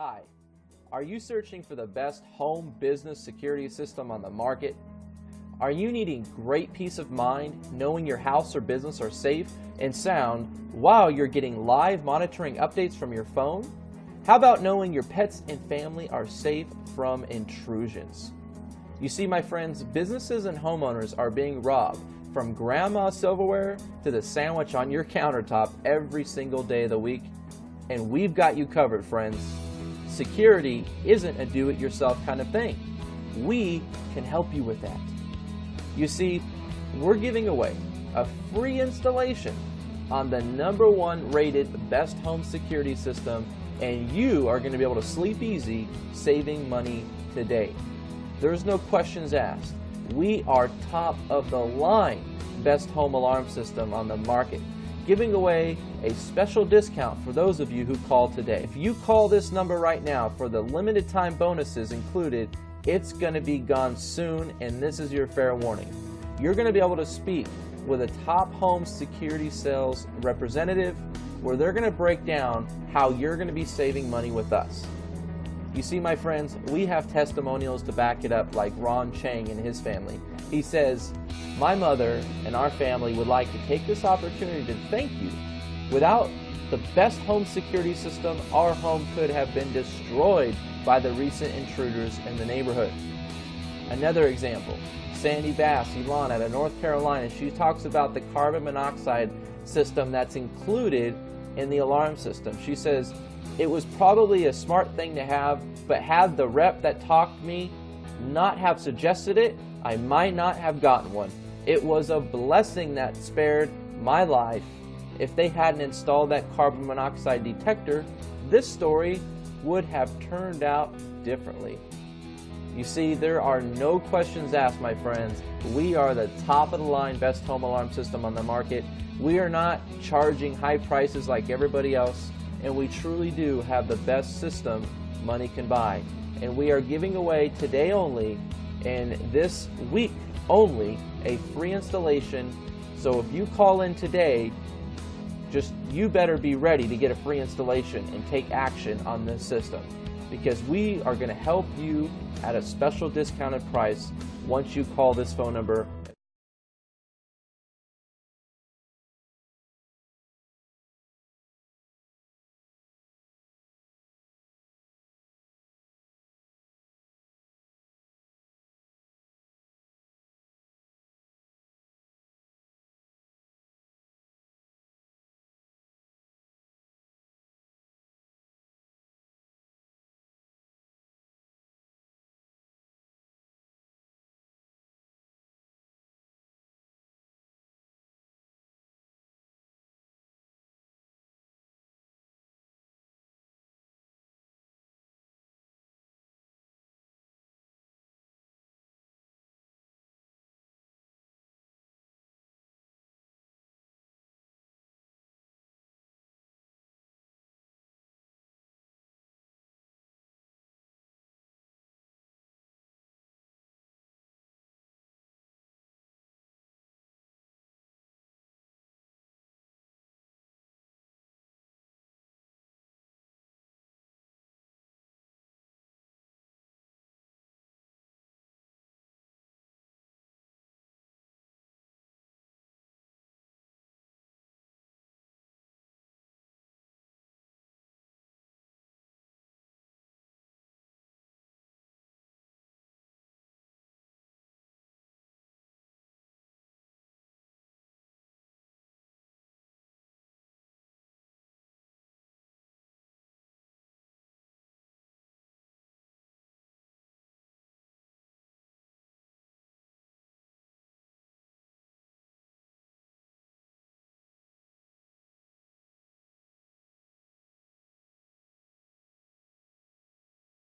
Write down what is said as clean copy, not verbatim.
Hi, are you searching for the best home business security system on the market? Are you needing great peace of mind knowing your house or business are safe and sound while you're getting live monitoring updates from your phone? How about knowing your pets and family are safe from intrusions? You see, my friends, businesses and homeowners are being robbed from grandma's silverware to the sandwich on your countertop every single day of the week. And we've got you covered, friends. Security isn't a do-it-yourself kind of thing. We can help you with that. You see, we're giving away a free installation on the #1 rated best home security system, and you are going to be able to sleep easy saving money today. There's no questions asked. We are top of the line best home alarm system on the market, giving away a special discount for those of you who call today. If you call this number right now for the limited time bonuses included, it's going to be gone soon, and this is your fair warning. You're going to be able to speak with a top home security sales representative where they're going to break down how you're going to be saving money with us. You see, my friends, we have testimonials to back it up, like Ron Chang and his family. He says, "My mother and our family would like to take this opportunity to thank you. Without the best home security system, our home could have been destroyed by the recent intruders in the neighborhood." Another example, Sandy Bass, Elon out of North Carolina, she talks about the carbon monoxide system that's included in the alarm system. She says, "It was probably a smart thing to have, but had the rep that talked to me not have suggested it, I might not have gotten one. It was a blessing that spared my life. If they hadn't installed that carbon monoxide detector, this story would have turned out differently." You see, there are no questions asked, my friends. We are the top of the line best home alarm system on the market. We are not charging high prices like everybody else, and we truly do have the best system money can buy. And we are giving away today only, and this week only, a free installation. So if you call in today, you better be ready to get a free installation and take action on this system, because we are going to help you at a special discounted price once you call this phone number